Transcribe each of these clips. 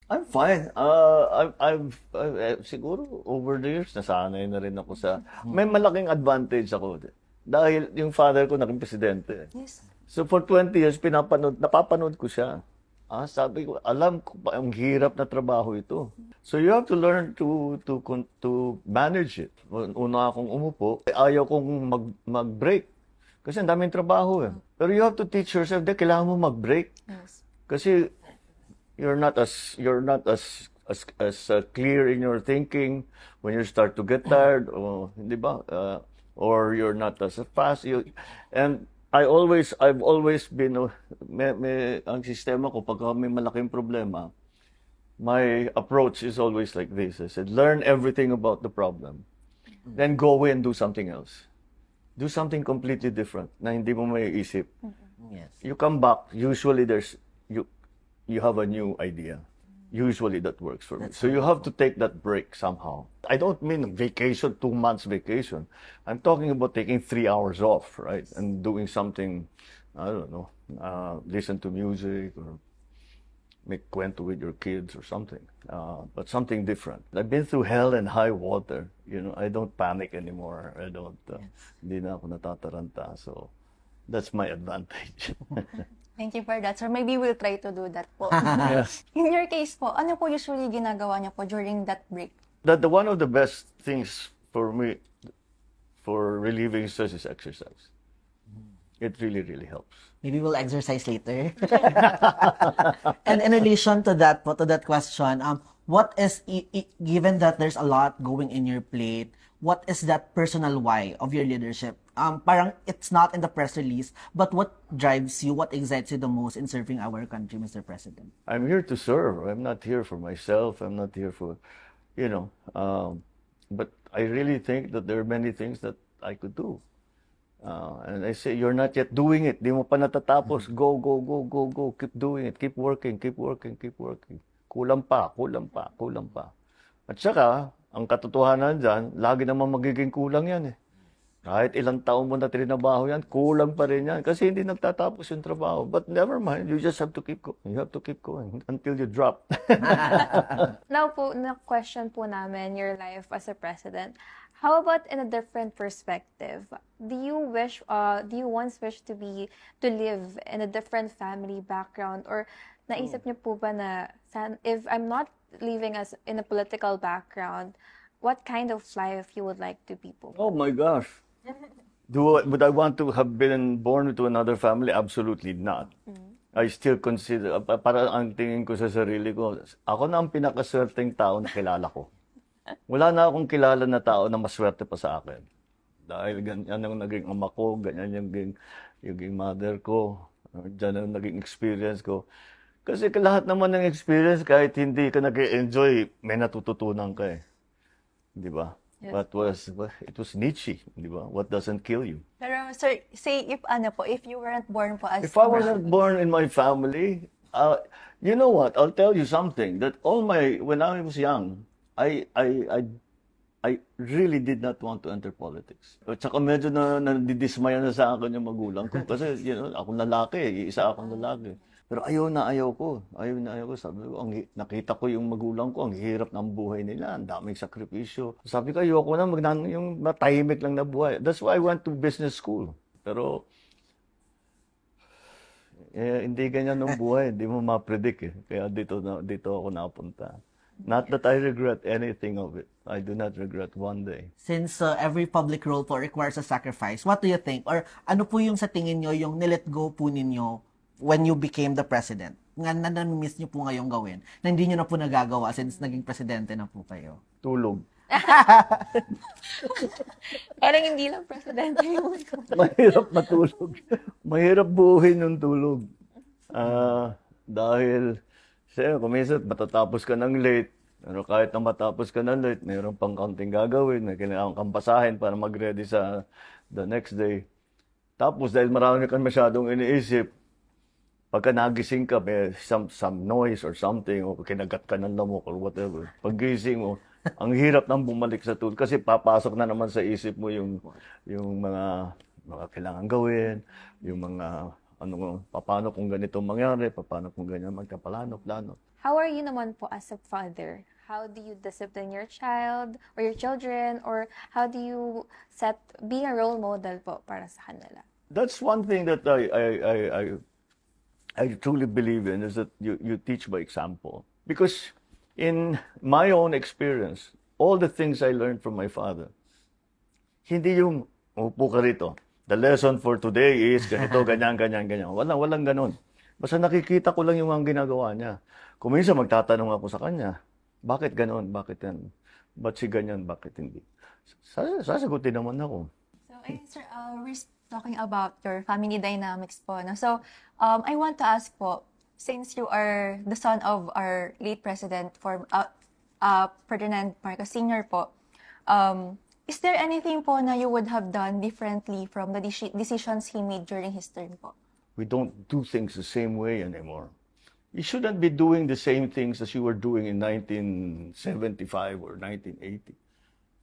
I'm fine. Siguro over the years, nasanay na rin ako sa, may malaking advantage ako. Dahil yung father ko naging presidente. Yes. So for 20 years, napapanood ko siya. Sabi ko, alam ko pa, ang hirap na trabaho ito. So you have to learn to manage it. Una akong umupo, ayaw kong mag-break. Kasi ang daming trabaho eh. Pero you have to teach yourself, kailangan mo mag-break. Yes. Kasi you're not as clear in your thinking when you start to get tired, o hindi ba? Or you're not as fast. And I've always been ang sistema ko pag may malaking problema, my approach is always like this. I said, learn everything about the problem, then go away and do something else. Do something completely different na hindi mo maiisip. Yes. You come back, usually you have a new idea. Usually that works for me. So you have to take that break somehow. I don't mean vacation, 2 months vacation. I'm talking about taking 3 hours off, right? And doing something, I don't know, listen to music or make kwento with your kids or something. But something different. I've been through hell and high water. I don't panic anymore. Hindi na ako natataranta. So that's my advantage. Thank you for that, sir. Maybe we'll try to do that po. Yes. In your case po, ano po usually ginagawa niyo po during that break? That one of the best things for me for relieving stress is exercise. It really, really helps. Maybe we'll exercise later. And in relation to that, to that question, what is, given that there's a lot going in your plate, what is that personal why of your leadership? Parang it's not in the press release, but what drives you, what excites you the most in serving our country, Mr. President? I'm here to serve. I'm not here for myself. I'm not here for, but I really think that there are many things that I could do. And I say, you're not yet doing it. Di mo pa natatapos. Go, go, go, go, go. Keep doing it. Keep working, keep working, keep working. Kulang pa, kulang pa, kulang pa. At saka, ang katotohanan dyan, lagi naman magiging kulang yan eh. Kahit ilang taon mo na trinabaho yan, kulang pa rin yan. Kasi hindi nagtatapos yung trabaho. But never mind, you just have to keep going. You have to keep going until you drop. Now po, na-question po namin your life as a president. How about in a different perspective? Do you once wish to live in a different family background? Or naisip niyo po ba na, if I'm not living as in a political background, what kind of life you would like to be po? Oh my gosh. Would I want to have been born into another family? Absolutely not. I still consider, para ang tingin ko sa sarili ko, ako na ang pinakaswerteng tao na kilala ko. Wala na akong kilala na tao na maswerte pa sa akin. Dahil ganyan ang naging ama ko, ganyan yung mother ko, dyan ang naging experience ko. Kasi lahat naman ng experience, kahit hindi ka nag-enjoy, may natututunan ka eh. Di ba? Yes. It was Nietzsche, di ba? What doesn't kill you? Pero sir, say if you weren't born po as If I wasn't born in my family, you know what? I'll tell you something. That when I was young, I really did not want to enter politics. At saka medyo nadidismaya na sa akin yung magulang ko. Kasi, akong lalaki, isa akong lalaki. Pero ayaw na ayaw ko. Sabi ko, nakita ko yung magulang ko, ang hirap ng buhay nila, ang daming sakripisyo. Sabi ko, ayoko na yung matahimik lang na buhay. That's why I went to business school. Pero, hindi ganyan ng buhay. Hindi mo ma-predict eh. Kaya dito ako napunta. Not that I regret anything of it. I do not regret one day. Since every public role po requires a sacrifice, what do you think? Or ano po yung sa tingin nyo, yung nilet go po ninyo when you became the president? Nga na-miss nyo po ngayong gawin, na hindi nyo na po nagagawa since naging presidente na po kayo? Tulog. Parang hindi lang presidente yung Mahirap matulog. Mahirap buuhin yung tulog. Dahil, kung minsan matatapos ka ng late, pero kahit na matapos ka ng late, mayroon pang kaunting gagawin, may kailangan kang basahin para mag-ready sa the next day. Tapos dahil marami kang masyadong iniisip, pagka nagising ka, may some noise or something, o kinagat ka ng lamok or whatever. Paggising mo, ang hirap nang bumalik sa tulog kasi papasok na naman sa isip mo yung mga kailangan gawin, yung mga paano kung ganito mangyari, paano kung ganyan magkaplano-plano. How are you naman po as a father? How do you discipline your child or your children? Or how do you be a role model po para sa kanila? That's one thing that I truly believe in, is that you teach by example. Because in my own experience, all the things I learned from my father, hindi yung, upo ka rito, the lesson for today is ganito, ganyan, ganyan, ganyan. Walang ganun. Basta nakikita ko lang yung mga ginagawa niya. Kung minsan magtatanong ako sa kanya, bakit ganun, bakit yan, ba't si ganyan, bakit hindi? Sasagutin naman ako. So, sir, we're talking about your family dynamics po. No? So, I want to ask po, since you are the son of our late President, Ferdinand Marcos Sr. po, is there anything po na you would have done differently from the decisions he made during his term po? We don't do things the same way anymore. You shouldn't be doing the same things as you were doing in 1975 or 1980.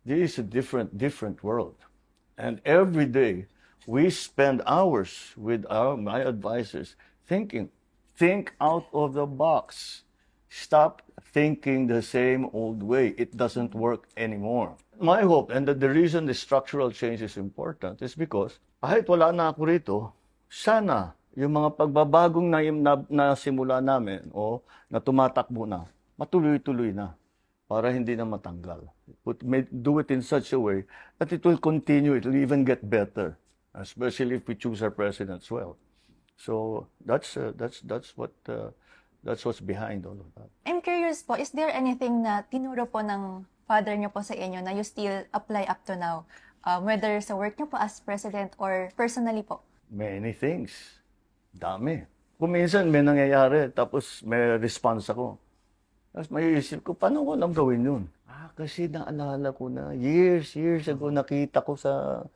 This is a different world. And every day, we spend hours with my advisors thinking, think out of the box. Stop thinking the same old way. It doesn't work anymore. My hope, and the reason the structural change is important, is because kahit wala na ako rito, sana yung mga pagbabagong na simula namin o na tumatakbo na, matuloy-tuloy na para hindi na matanggal. Do it in such a way that it will continue, it will even get better, especially if we choose our presidents well. So that's what's behind all of that. I'm curious po, is there anything na tinuro po ng father niyo po sa inyo na you still apply up to now? Whether sa work niyo po as president or personally po? Many things. Dami. Kung minsan may nangyayari, tapos may response ako. Tapos may isip ko, paano ko lang gawin yun? Kasi naalala ko na, years ago, nakita ko sa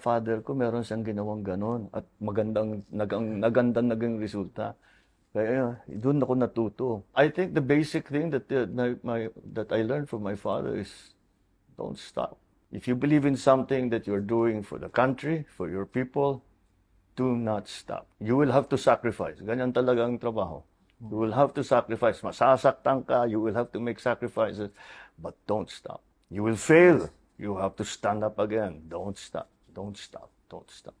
father ko, meron siyang ginawang ganon. At magandang naging resulta. Kaya doon ako natuto. I think the basic thing that I learned from my father is, don't stop. If you believe in something that you're doing for the country, for your people, do not stop. You will have to sacrifice. Ganyan talaga ang trabaho. You will have to sacrifice. Masasaktan ka, you will have to make sacrifices, but don't stop. You will fail. You have to stand up again. Don't stop. Don't stop. Don't stop.